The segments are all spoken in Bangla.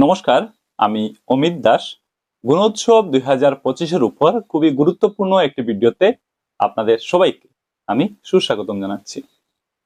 নমস্কার, আমি অমিত দাস। গুণোৎসব 2025-এর উপর খুবই গুরুত্বপূর্ণ একটি ভিডিওতে আপনাদের সবাইকে আমি সুস্বাগতম জানাচ্ছি।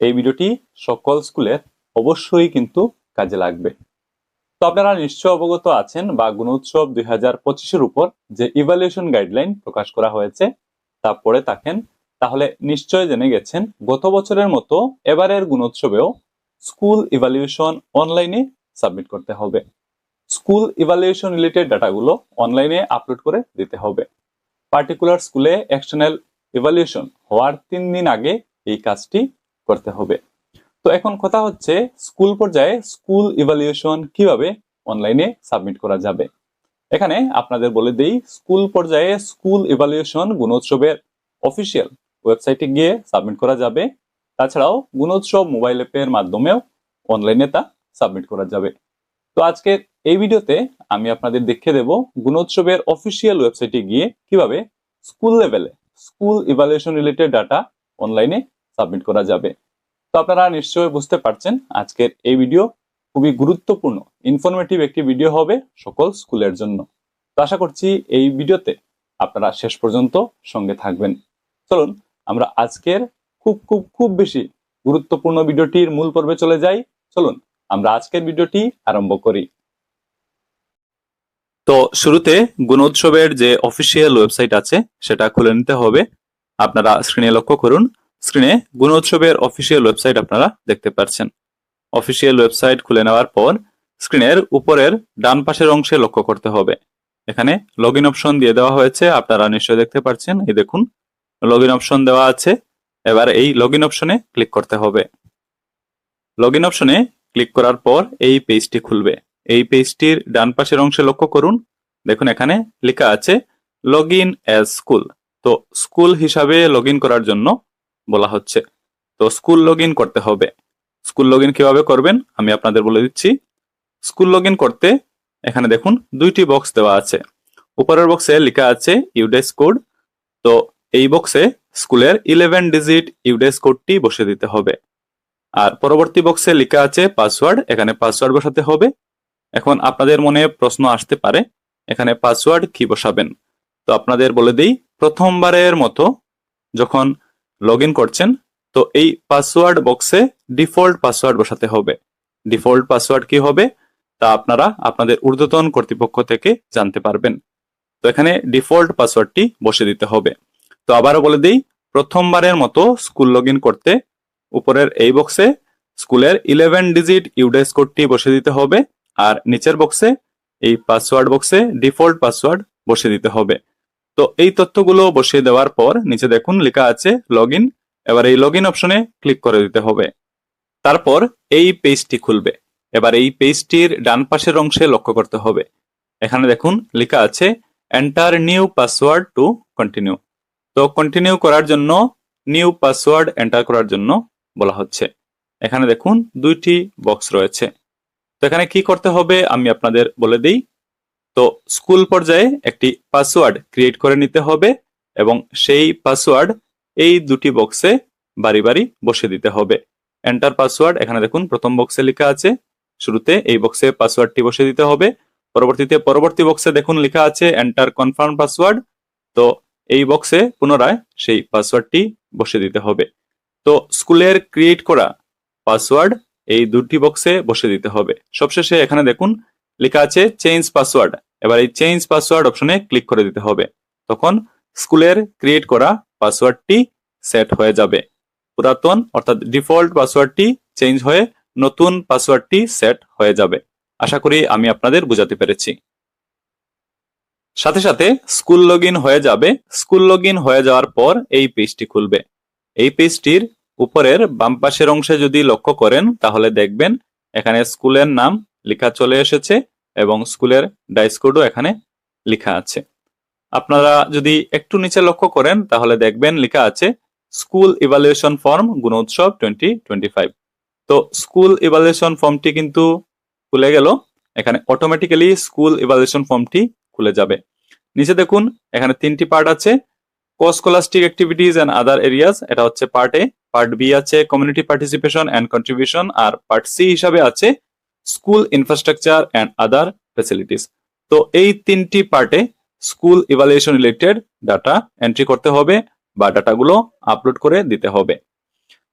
এই ভিডিওটি সকল স্কুলের অবশ্যই কিন্তু কাজে লাগবে। তো আপনারা নিশ্চয় অবগত আছেন বা গুণোৎসব 2025-এর উপর যে ইভ্যালুয়েশন গাইডলাইন প্রকাশ করা হয়েছে তা পড়ে থাকেন, তাহলে নিশ্চয় জেনে গেছেন গত বছরের মতো এবারের গুণোৎসবেও স্কুল ইভ্যালুয়েশন অনলাইনে সাবমিট করতে হবে। স্কুল ইভ্যালুয়েশন রিলেটেড ডাটাগুলো অনলাইনে আপলোড করে দিতে হবে। পার্টিকুলার স্কুলে এক্সটার্নাল ইভ্যালুয়েশন হওয়ার 3 দিন আগে এই কাজটি করতে হবে। তো এখন কথা হচ্ছে স্কুল পর্যায়ে স্কুল ইভ্যালুয়েশন কিভাবে অনলাইনে সাবমিট করা যাবে। এখানে আপনাদের বলে দেই, স্কুল পর্যায়ে স্কুল ইভ্যালুয়েশন গুণোৎসবের অফিসিয়াল ওয়েবসাইটে গিয়ে সাবমিট করা যাবে। তাছাড়াও গুণোৎসব মোবাইল অ্যাপের মাধ্যমেও অনলাইনে তা সাবমিট করা যাবে। তো আজকের এই ভিডিওতে আমি আপনাদের দেখিয়ে দেব গুণোৎসবের অফিসিয়াল ওয়েবসাইটে গিয়ে কিভাবে স্কুল লেভেলে স্কুল ইভ্যালুয়েশন রিলেটেড ডাটা অনলাইনে সাবমিট করা যাবে। তো আপনারা নিশ্চয়ই বুঝতে পারছেন আজকের এই ভিডিও খুবই গুরুত্বপূর্ণ ইনফরমেটিভ একটি ভিডিও হবে সকল স্কুলের জন্য। তো আশা করছি এই ভিডিওতে আপনারা শেষ পর্যন্ত সঙ্গে থাকবেন। চলুন আমরা আজকের খুব খুব খুব বেশি গুরুত্বপূর্ণ ভিডিওটির মূল পর্বে চলে যাই। চলুন আমরা আজকের ভিডিওটি আরম্ভ করি। তো শুরুতে গুণোৎসবের যে অফিসিয়াল ওয়েবসাইট আছে সেটা খুলে নিতে হবে। আপনারা স্ক্রিনে লক্ষ্য করুন, স্ক্রিনে গুণোৎসবের অফিসিয়াল ওয়েবসাইট আপনারা দেখতে পাচ্ছেন। অফিসিয়াল ওয়েবসাইট খুলে নেওয়ার পর স্ক্রিনের উপরের ডান পাশের অংশে লক্ষ্য করতে হবে। এখানে লগ ইন অপশন দিয়ে দেওয়া হয়েছে, আপনারা নিশ্চয়ই দেখতে পাচ্ছেন। এই দেখুন লগ ইন অপশন দেওয়া আছে। এবার এই লগ ইন অপশনে ক্লিক করতে হবে। লগ ইন অপশনে ক্লিক করার পর এই পেজটি খুলবে। এই পেজটির ডান পাশের অংশে লক্ষ্য করুন, দেখুন এখানে লেখা আছে লগ ইন অ্যাজ স্কুল। তো স্কুল হিসাবে লগ ইন করার জন্য বলা হচ্ছে। তো স্কুল লগ ইন করতে হবে। স্কুল লগ ইন কিভাবে করবেন আমি আপনাদের বলে দিচ্ছি। স্কুল লগ ইন করতে এখানে দেখুন দুইটি বক্স দেওয়া আছে। উপরের বক্সে লেখা আছে ইউডেস কোড। তো এই বক্সে স্কুলের 11 ডিজিট ইউডেস কোডটি বসিয়ে দিতে হবে। আর পরবর্তী বক্সে লেখা আছে পাসওয়ার্ড, এখানে পাসওয়ার্ড বসাতে হবে। এখন আপনাদের মনে প্রশ্ন আসতে পারে এখানে পাসওয়ার্ড কি বসাবেন। তো আপনাদের বলে দেই, প্রথমবারের মতো যখন লগ ইন করছেন তো এই পাসওয়ার্ড বক্সে ডিফল্ট পাসওয়ার্ড বসাতে হবে। ডিফল্ট পাসওয়ার্ড কি হবে তা আপনারা আপনাদের ঊর্ধ্বতন কর্তৃপক্ষ থেকে জানতে পারবেন। তো এখানে ডিফল্ট পাসওয়ার্ডটি বসে দিতে হবে। তো আবারও বলে দিই, প্রথমবারের মতো স্কুল লগ ইন করতে উপরের এই বক্সে স্কুলের 11 ডিজিট ইউডেস কোডটি বসে দিতে হবে। আর নিচের বক্সে এই পাসওয়ার্ড বক্সে ডিফল্ট পাসওয়ার্ড বসে দিতে হবে। তো এই তথ্যগুলো বসিয়ে দেওয়ার পর নিচে দেখুন লেখা আছে লগ ইন। এবার এই লগ ইন অপশনে ক্লিক করে দিতে হবে। তারপর এই পেজটি খুলবে। এবার এই পেজটির ডান পাশের অংশে লক্ষ্য করতে হবে। এখানে দেখুন লেখা আছে enter new password to continue. তো কন্টিনিউ করার জন্য নিউ পাসওয়ার্ড এন্টার করার জন্য বলা হচ্ছে। এখানে দেখুন দুইটি বক্স রয়েছে। তো এখানে কি করতে হবে আমি আপনাদের বলে দিই। তো স্কুল পর্যায়ে একটি পাসওয়ার্ড ক্রিয়েট করে নিতে হবে এবং সেই পাসওয়ার্ড এই দুটি বক্সে বারি বারি বসিয়ে দিতে হবে। এন্টার পাসওয়ার্ড এখানে দেখুন প্রথম বক্সে লেখা আছে, শুরুতে এই বক্সে পাসওয়ার্ডটি বসিয়ে দিতে হবে। পরবর্তীতে পরবর্তী বক্সে দেখুন লেখা আছে এন্টার কনফার্ম পাসওয়ার্ড। তো এই বক্সে পুনরায় সেই পাসওয়ার্ডটি বসিয়ে দিতে হবে। তো স্কুলের ক্রিয়েট করা পাসওয়ার্ড এই দুটি বক্সে বসিয়ে দিতে হবে। সবশেষে এখানে দেখুন লেখা আছে চেঞ্জ পাসওয়ার্ড। এবার এই চেঞ্জ পাসওয়ার্ড অপশনে ক্লিক করে দিতে হবে। তখন স্কুলের ক্রিয়েট করা পাসওয়ার্ডটি সেট হয়ে যাবে। পুরাতন অর্থাৎ ডিফল্ট পাসওয়ার্ডটি চেঞ্জ হয়ে নতুন পাসওয়ার্ডটি সেট হয়ে যাবে। আশা করি আমি আপনাদের বোঝাতে পেরেছি। সাথে সাথে স্কুল লগ ইন হয়ে যাবে। স্কুল লগ ইন হয়ে যাওয়ার পর এই পেজটি খুলবে। এই পেজটির উপরের বাম পাশের অংশে যদি লক্ষ্য করেন তাহলে দেখবেন এখানে স্কুলের নাম লেখা চলে এসেছে এবং স্কুলের ডাইস কোডও এখানে লেখা আছে। আপনারা যদি একটু নিচে লক্ষ্য করেন তাহলে দেখবেন লেখা আছে স্কুল ইভালুয়েশন ফর্ম গুণোৎসব 2025। তো স্কুল ইভালুয়েশন ফর্মটি কিন্তু খুলে গেল। এখানে অটোমেটিক্যালি স্কুল ইভালুয়েশন ফর্মটি খুলে যাবে। নিচে দেখুন এখানে 3টি পার্ট আছে, co-scholastic activities and other areas, এটা হচ্ছে পার্ট এ। পার্ট বি আছে কমিউনিটি পার্টিসিপেশন এন্ড কন্ট্রিবিউশন, আর পার্ট সি হিসাবে আছে school infrastructure and other facilities. তো এই 3টি পার্টে school evaluation related data entry করতে হবে বা ডাটাগুলো আপলোড করে দিতে হবে।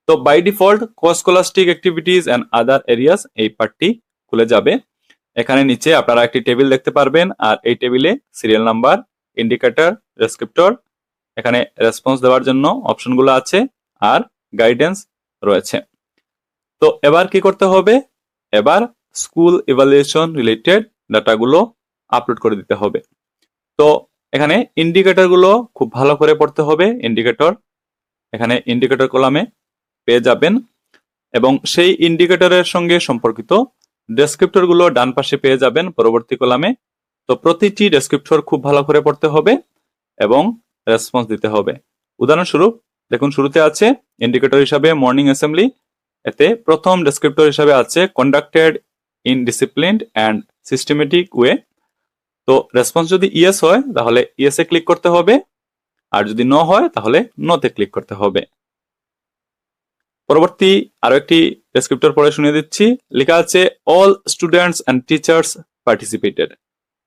তো by default coscholastic activities and other areas এই পার্টটি খুলে যাবে। এখানে নিচে আপনারা একটি টেবিল দেখতে পারবেন, আর এই টেবিলে সিরিয়াল নাম্বার, ইন্ডিকেটর, ডেসক্রিপ্টর, এখানে রেসপন্স দেওয়ার জন্য অপশনগুলো আছে, আর গাইডেন্স রয়েছে। তো এবার কি করতে হবে, এবার স্কুল ইভালুয়েশন রিলেটেড ডাটাগুলো আপলোড করে দিতে হবে। তো এখানে ইন্ডিকেটর গুলো খুব ভালো করে পড়তে হবে। ইন্ডিকেটর এখানে ইন্ডিকেটর কলামে পেয়ে যাবেন, এবং সেই ইন্ডিকেটরের সঙ্গে সম্পর্কিত ডেসক্রিপ্টর গুলো ডান পাশে পেয়ে যাবেন পরবর্তী কলামে। তো প্রতিটি ডেসক্রিপ্টর খুব ভালো করে পড়তে হবে এবং রেসপন্স দিতে হবে। উদাহরণস্বরূপ দেখুন, শুরুতে আছে ইন্ডিকেটর হিসাবে মর্নিং অ্যাসেম্বলি, এতে প্রথম ডেসক্রিপ্টর হিসাবে আছে conducted in disciplined and systematic way. তো রেসপন্স যদি ইয়েস হয় তাহলে ইয়েসে ক্লিক করতে হবে, আর যদি নো হয় তাহলে নোতে ক্লিক করতে হবে। পরবর্তী আরো একটি ডেসক্রিপ্টর পড়ে শুনিয়ে দিচ্ছি। লেখা আছে all students and teachers participated.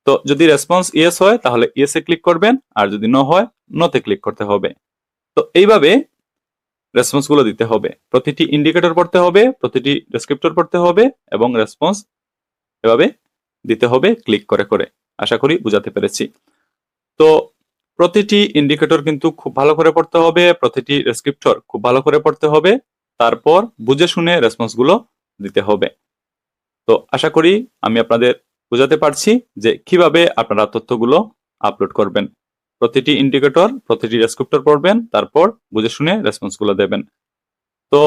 তো যদি রেসপন্স ইয়েস হয় তাহলে ইয়েসে ক্লিক করবেন, আর যদি নো হয় নোতে ক্লিক করতে হবে। তো এইভাবে রেসপন্স গুলো দিতে হবে, প্রতিটি ইন্ডিকেটর পড়তে হবে, প্রতিটি ডেসক্রিপ্টর পড়তে হবে এবং রেসপন্স এভাবে দিতে হবে ক্লিক করে করে। আশা করি বুঝাতে পেরেছি। তো প্রতিটি ইন্ডিকেটর কিন্তু খুব ভালো করে পড়তে হবে, প্রতিটি ডেসক্রিপ্টর খুব ভালো করে পড়তে হবে, তারপর বুঝে শুনে রেসপন্স গুলো দিতে হবে। তো আশা করি আমি আপনাদের বুঝাতে পারছি যে কিভাবে আপনারা তথ্যগুলো আপলোড করবেন। প্রতিটি ইন্ডিকেটর, প্রতিটি ডেসক্রিপ্টর পড়বেন, তারপর বুঝে শুনে রেসপন্স গুলো দেবেন। তো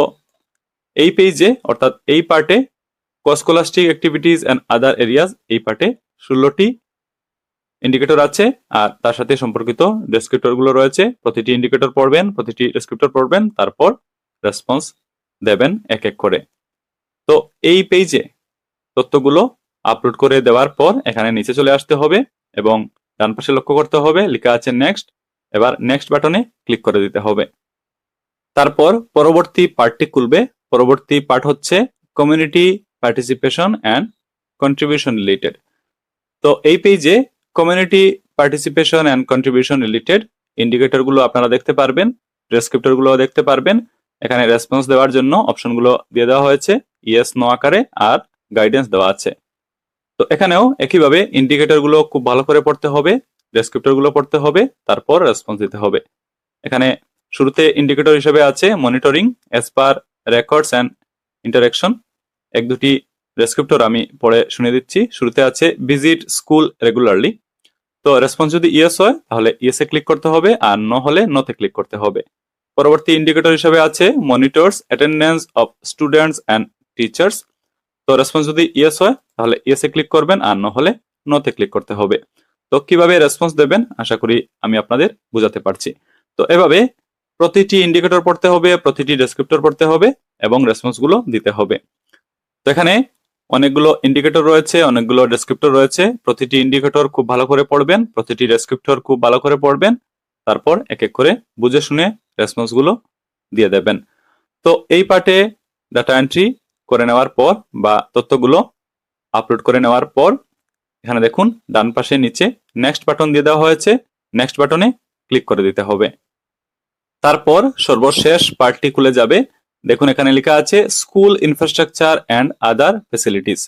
এই পেজে অর্থাৎ এই পার্টে কোস্কোলাস্টিক অ্যাক্টিভিটিস অ্যান্ড আদার এরিয়াস এই পার্টে 16টি ইন্ডিকেটর আছে, আর তার সাথে সম্পর্কিত ডেসক্রিপ্টর গুলো রয়েছে। প্রতিটি ইন্ডিকেটর পড়বেন, প্রতিটি ডেসক্রিপ্টর পড়বেন, তারপর রেসপন্স দেবেন এক এক করে। তো এই পেজে তথ্যগুলো আপলোড করে দেওয়ার পর এখানে নিচে চলে আসতে হবে এবং ডান পাশে লক্ষ্য করতে হবে লেখা আছে নেক্সট। এবার নেক্সট বাটনে ক্লিক করে দিতে হবে। তারপর পরবর্তী পার্টটি খুলবে। পরবর্তী পার্ট হচ্ছে community participation and contribution related. তো এই পেজে community participation and contribution related indicator গুলো আপনারা দেখতে পারবেন, ডেসক্রিপ্টর গুলো দেখতে পারবেন। এখানে রেসপন্স দেওয়ার জন্য অপশনগুলো দিয়ে দেওয়া হয়েছে ইয়েস নো আকারে, আর গাইডেন্স দেওয়া আছে। তো এখানেও একইভাবে ইন্ডিকেটর গুলো খুব ভালো করে পড়তে হবে, ডেসক্রিপ্টর গুলো পড়তে হবে, তারপর রেসপন্স দিতে হবে। এখানে শুরুতে ইন্ডিকেটর হিসেবে আছে monitoring as per records and interaction. এক দুটি ডেসক্রিপ্টর আমি পড়ে শুনে দিচ্ছি। শুরুতে আছে ভিজিট স্কুল রেগুলারলি। তো রেসপন্স যদি ইয়েস হয় তাহলে ইয়েসে ক্লিক করতে হবে, আর নো হলে নোতে ক্লিক করতে হবে। পরবর্তী ইন্ডিকেটর হিসেবে আছে monitors attendance of students and teachers. তো রেসপন্স যদি ইয়েস হয় তাহলে ইয়েসে ক্লিক করবেন, আর নো হলে নোতে ক্লিক করতে হবে। তো কিভাবে রেসপন্স দেবেন আশা করি আমি আপনাদের বুঝাতে পারছি। তো এভাবে প্রতিটি ইন্ডিকেটর পড়তে হবে, প্রতিটি ডেসক্রিপ্টর পড়তে হবে এবং রেসপন্স গুলো দিতে হবে। তো এখানে অনেকগুলো ইন্ডিকেটর রয়েছে, অনেকগুলো ডেসক্রিপ্টর রয়েছে। প্রতিটি ইন্ডিকেটর খুব ভালো করে পড়বেন, প্রতিটি ডেসক্রিপ্টর খুব ভালো করে পড়বেন, তারপর এক এক করে বুঝে শুনে রেসপন্স গুলো দিয়ে দেবেন। তো এই পার্টে ডাটা এন্ট্রি করে নেওয়ার পর বা তথ্যগুলো আপলোড করে নেওয়ার পর এখানে দেখুন ডান পাশে নিচে নেক্সট বাটন দিয়ে দেওয়া হয়েছে, নেক্সট বাটনে ক্লিক করে দিতে হবে। তারপর সর্বশেষ পার্টটি খুলে যাবে। দেখুন এখানে লেখা আছে school infrastructure and other facilities.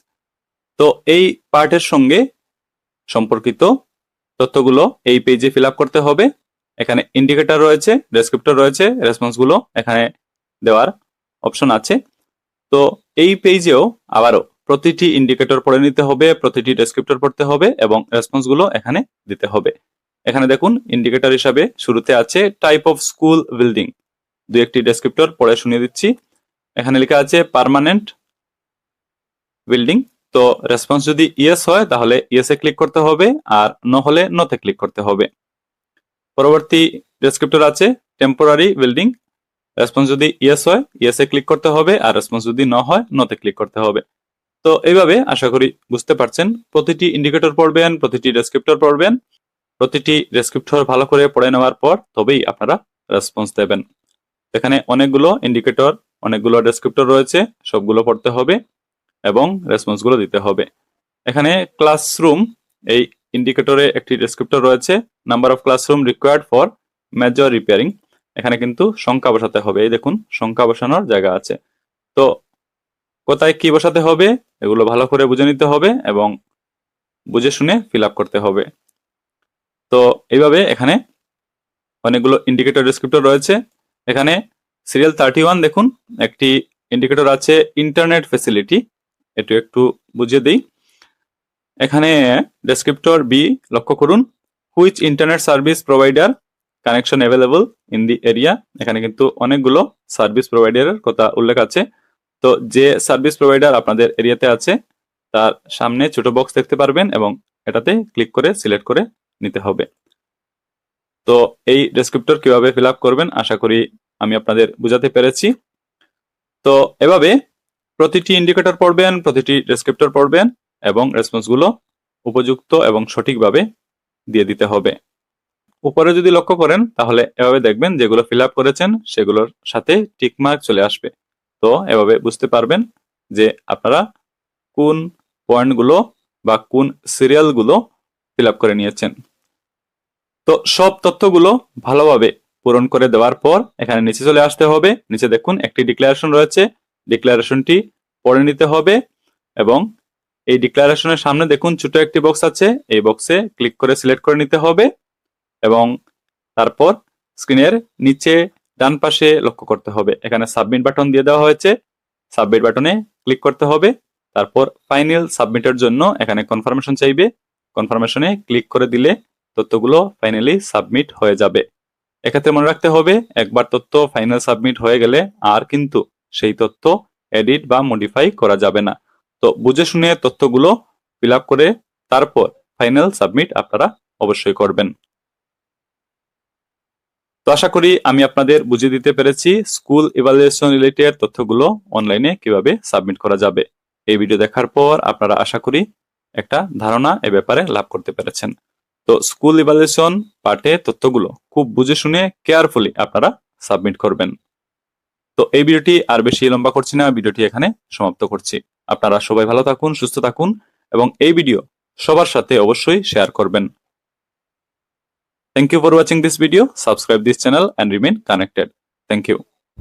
তো এই পার্টের সঙ্গে সম্পর্কিত তথ্যগুলো এই পেজে ফিল আপ করতে হবে। এখানে ইন্ডিকেটর রয়েছে, ডেসক্রিপ্টর রয়েছে, রেসপন্স গুলো এখানে দেওয়ার অপশন আছে। তো এই পেজেও আবারও প্রতিটি ইন্ডিকেটর পড়ে নিতে হবে, প্রতিটি ডেসক্রিপ্টর পড়তে হবে এবং রেসপন্স গুলো এখানে দিতে হবে। এখানে দেখুন ইন্ডিকেটর হিসাবে শুরুতে আছে টাইপ অফ স্কুল বিল্ডিং। দুই একটি ডেসক্রিপ্টর পড়ে শুনিয়ে দিচ্ছি। এখানে লেখা আছে পার্মানেন্ট বিল্ডিং। তো রেসপন্স যদি ইয়েস হয় তাহলে ইয়েসে ক্লিক করতে হবে, আর নো হলে নোতে ক্লিক করতে হবে। পরবর্তী ডেসক্রিপ্টর আছে টেম্পোরারি বিল্ডিং। রেসপন্স যদি ইয়েস হয় ইয়েসে ক্লিক করতে হবে, আর রেসপন্স যদি নো হয় নোতে ক্লিক করতে হবে। তো এইভাবে আশা করি বুঝতে পারছেন। প্রতিটি ইন্ডিকেটর পড়বেন, প্রতিটি ডেসক্রিপ্টর পড়বেন, প্রতিটি ডেসক্রিপ্টর ভালো করে পড়ে নেওয়ার পর তবেই আপনারা রেসপন্স দেবেন। এখানে অনেকগুলো ইন্ডিকেটর, অনেকগুলো ডেসক্রিপ্টর রয়েছে, সবগুলো পড়তে হবে। এবং রেসপন্সগুলো দিতে হবে। এখানে ক্লাসরুম এই ইন্ডিকেটরে একটি ডেসক্রিপ্টর রয়েছে, number of classroom required for major repairing. এখানে কিন্তু সংখ্যা বসাতে হবে, এই দেখুন সংখ্যা বসানোর জায়গা আছে। তো কোথায় কি বসাতে হবে এগুলো ভালো করে বুঝে নিতে হবে এবং বুঝে শুনে ফিল আপ করতে হবে। তো এইভাবে এখানে অনেকগুলো ইন্ডিকেটর ডেসক্রিপ্টর রয়েছে। এখানে সিরিয়াল 31 দেখুন একটি ইন্ডিকেটর আছে ইন্টারনেট ফ্যাসিলিটি, এটু একটু বুঝিয়ে দিই। এখানে ডেসক্রিপ্টর বি লক্ষ্য করুন, which internet service provider connection available in the area. এখানে কিন্তু অনেকগুলো সার্ভিস প্রোভাইডারের কথা উল্লেখ আছে। তো যে সার্ভিস প্রোভাইডার আপনাদের এরিয়াতে আছে তার সামনে ছোট বক্স দেখতে পারবেন এবং এটাতে ক্লিক করে সিলেক্ট করে নিতে হবে। তো এই ডেসক্রিপ্টর কিভাবে ফিল আপ করবেন আশা করি আমি আপনাদের বুঝাতে পেরেছি। তো এভাবে প্রতিটি ইন্ডিকেটর পড়বেন, প্রতিটি ডেসক্রিপ্টর পড়বেন এবং রেসপন্সগুলো উপযুক্ত এবং সঠিকভাবে দিয়ে দিতে হবে। উপরে যদি লক্ষ্য করেন তাহলে এভাবে দেখবেন যেগুলো ফিল আপ করেছেন সেগুলোর সাথে টিকমার্ক চলে আসবে। তো এভাবে বুঝতে পারবেন যে আপনারা কোন পয়েন্টগুলো বা কোন সিরিয়ালগুলো ফিল আপ করে নিয়েছেন। তো সব তথ্যগুলো ভালোভাবে পূরণ করে দেওয়ার পর এখানে নিচে চলে আসতে হবে। নিচে দেখুন একটি ডিক্লারেশন রয়েছে, ডিক্লারেশনটি পড়ে নিতে হবে এবং এই ডিক্লারেশনের সামনে দেখুন ছোট একটি বক্স আছে, এই বক্সে ক্লিক করে সিলেক্ট করে নিতে হবে এবং তারপর স্ক্রিনের নিচে ডান পাশে লক্ষ্য করতে হবে, এখানে সাবমিট বাটন দিয়ে দেওয়া হয়েছে, সাবমিট বাটনে ক্লিক করতে হবে। তারপর ফাইনাল সাবমিটের জন্য এখানে কনফার্মেশন চাইবে, কনফার্মেশনে ক্লিক করে দিলে তথ্যগুলো ফাইনালি সাবমিট হয়ে যাবে। এক্ষেত্রে মনে রাখতে হবে একবার তথ্য ফাইনাল সাবমিট হয়ে গেলে আর কিন্তু সেই তথ্য এডিট বা মডিফাই করা যাবে না। তো বুঝে শুনে তথ্যগুলো ফিল আপ করে তারপর ফাইনাল সাবমিট আপনারা অবশ্যই করবেন। তো আশা করি আমি আপনাদের বুঝিয়ে দিতে পেরেছি স্কুল ইভালুয়েশন রিলেটেড তথ্যগুলো অনলাইনে কিভাবে সাবমিট করা যাবে। এই ভিডিও দেখার পর আপনারা আশা করি একটা ধারণা এ ব্যাপারে লাভ করতে পেরেছেন। তো স্কুল ইভালুয়েশন পার্টে তথ্যগুলো খুব বুঝে শুনে কেয়ারফুলি আপনারা সাবমিট করবেন। তো এই ভিডিওটি আর বেশি লম্বা করছি না, ভিডিওটি এখানে সমাপ্ত করছি। আপনারা সবাই ভালো থাকুন, সুস্থ থাকুন এবং এই ভিডিও সবার সাথে অবশ্যই শেয়ার করবেন। Thank you for watching this video. Subscribe this channel and remain connected. Thank you.